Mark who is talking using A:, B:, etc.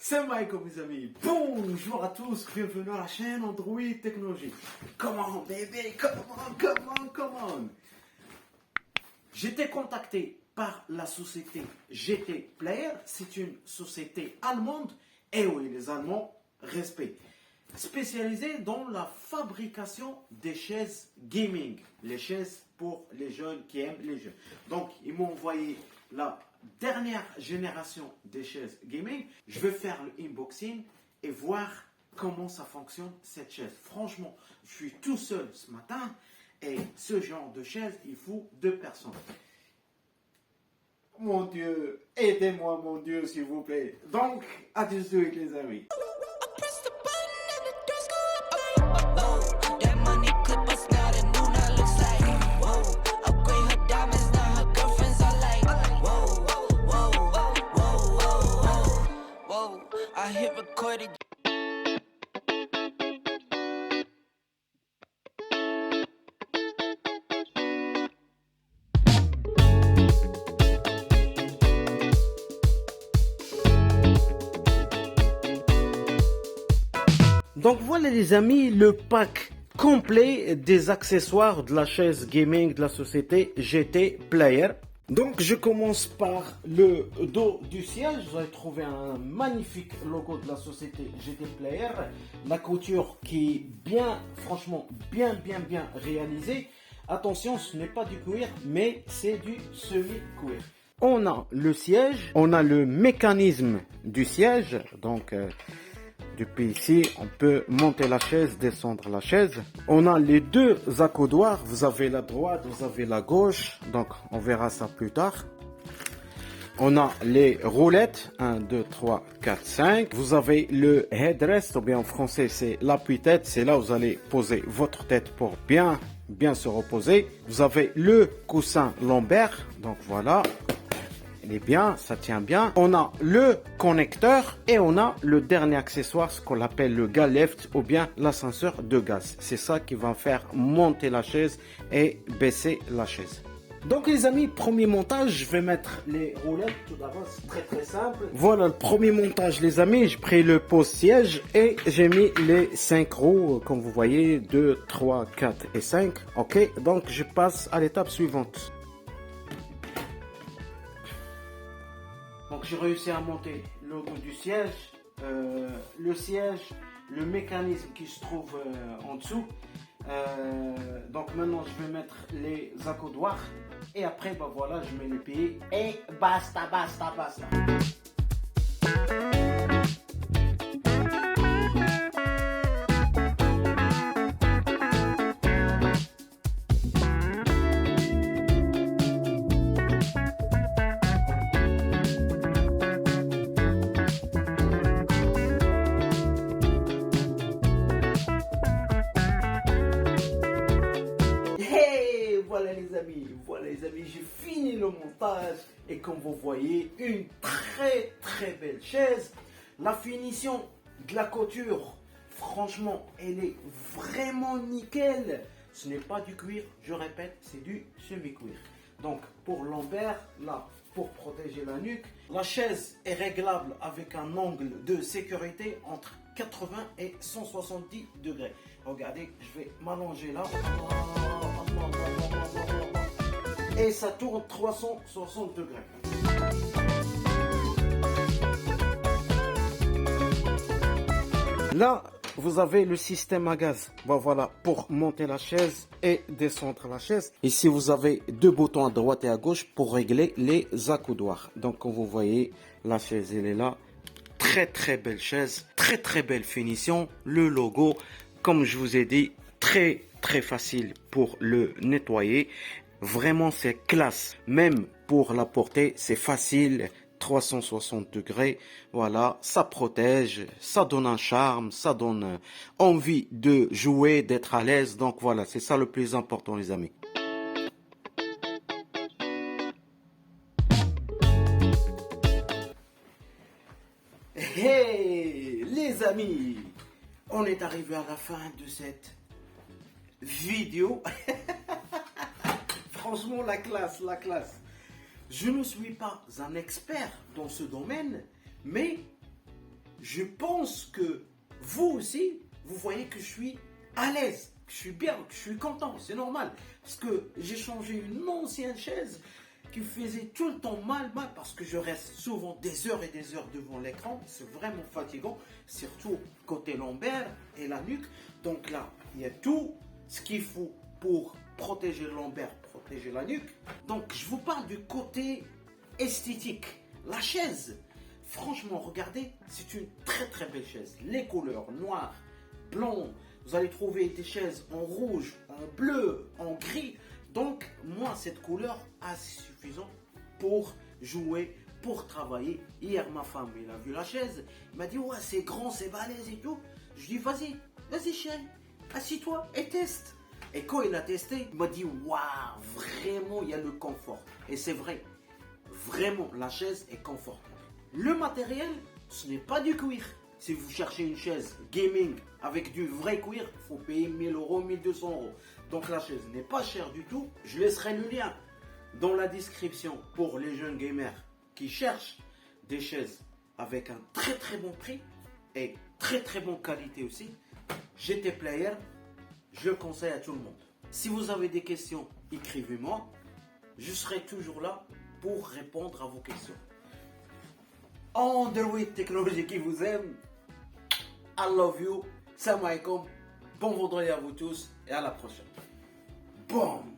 A: C'est Michael, mes amis. Bonjour à tous, bienvenue à la chaîne Android Technologie. Come on, baby, come on. J'étais contacté par la société GT Player. C'est une société allemande. Et oui, les Allemands, respect. Spécialisée dans la fabrication des chaises gaming. Les chaises pour les jeunes qui aiment les jeux. Donc, ils m'ont envoyé la dernière génération des chaises gaming. Je vais faire le unboxing et voir comment ça fonctionne cette chaise. Franchement, je suis tout seul ce matin et ce genre de chaise, il faut 2 personnes. Mon Dieu, aidez-moi mon Dieu s'il vous plaît. Donc, à tout de suite les amis.
B: I hit record again.
A: Donc voilà les amis, le pack complet des accessoires de la chaise gaming de la société GT Player. Donc je commence par le dos du siège. Vous allez trouver un magnifique logo de la société GT Player. La couture qui est bien, franchement, bien réalisée. Attention, ce n'est pas du cuir, mais c'est du semi-cuir. On a le siège, on a le mécanisme du siège. Donc depuis ici, on peut monter la chaise, descendre la chaise. On a les 2 accoudoirs. Vous avez la droite, vous avez la gauche. Donc, on verra ça plus tard. On a les roulettes. 1, 2, 3, 4, 5. Vous avez le headrest, ou bien en français, c'est l'appui-tête. C'est là où vous allez poser votre tête pour bien se reposer. Vous avez le coussin lombaire. Donc, voilà. Il est bien, ça tient bien. On a le connecteur et on a le dernier accessoire, ce qu'on appelle le lift ou bien l'ascenseur de gaz. C'est ça qui va faire monter la chaise et baisser la chaise. Donc les amis, premier montage, je vais mettre les roulettes tout d'abord, c'est très simple. Voilà le premier montage les amis, j'ai pris le pose-siège et j'ai mis les 5 roues, comme vous voyez, 2, 3, 4 et 5. Ok, donc je passe à l'étape suivante. Donc j'ai réussi à monter le logo du siège, le siège, le mécanisme qui se trouve en dessous. Donc maintenant je vais mettre les accoudoirs et après bah voilà je mets les pieds et basta. Voilà les amis, j'ai fini le montage et comme vous voyez, une très belle chaise. La finition de la couture, franchement, elle est vraiment nickel. Ce n'est pas du cuir, je répète, c'est du semi-cuir. Donc pour lombaire, là, pour protéger la nuque, la chaise est réglable avec un angle de sécurité entre 80 et 170 degrés. Regardez, je vais m'allonger là. Et ça tourne 360 degrés. Là, vous avez le système à gaz. Bon, voilà, pour monter la chaise et descendre la chaise. Ici, vous avez 2 boutons à droite et à gauche pour régler les accoudoirs. Donc, comme vous voyez, la chaise, elle est là. Très belle chaise, très belle finition. Le logo, comme je vous ai dit, très facile pour le nettoyer. Vraiment, c'est classe. Même pour la porter, c'est facile. 360 degrés. Voilà, ça protège, ça donne un charme, ça donne envie de jouer, d'être à l'aise. Donc voilà, c'est ça le plus important, les amis. Hey, les amis, on est arrivé à la fin de cette vidéo. Franchement, la classe. classe. Je ne suis pas un expert dans ce domaine, mais je pense que vous aussi, vous voyez que je suis à l'aise, que je suis bien, que je suis content, c'est normal. Parce que j'ai changé une ancienne chaise qui me faisait tout le temps mal, parce que je reste souvent des heures et des heures devant l'écran. C'est vraiment fatigant, surtout côté lombaire et la nuque. Donc là, il y a tout ce qu'il faut pour protéger le lombaire, protéger la nuque. Donc je vous parle du côté esthétique. La chaise, franchement, regardez, c'est une très très belle chaise. Les couleurs noires, blanc, vous allez trouver des chaises en rouge, en bleu, en gris. Donc moi, cette couleur assez suffisante pour jouer, pour travailler. Hier, ma femme, elle a vu la chaise, elle m'a dit ouais, c'est grand, c'est balèze et tout. Je dis vas-y chérie, assis-toi et teste. Et quand il a testé, il m'a dit waouh, vraiment il y a le confort. Et c'est vrai, vraiment la chaise est confortable. Le matériel, ce n'est pas du cuir. Si vous cherchez une chaise gaming avec du vrai cuir, il faut payer 1000 euros, 1200 euros. Donc la chaise n'est pas chère du tout. Je laisserai le lien dans la description pour les jeunes gamers qui cherchent des chaises avec un très très bon prix et très très bonne qualité aussi. GT Player, je le conseille à tout le monde. Si vous avez des questions, écrivez-moi. Je serai toujours là pour répondre à vos questions. Underweight Technologie qui vous aime. I love you. Salam alaikum. Bon vendredi à vous tous et à la prochaine. Boom.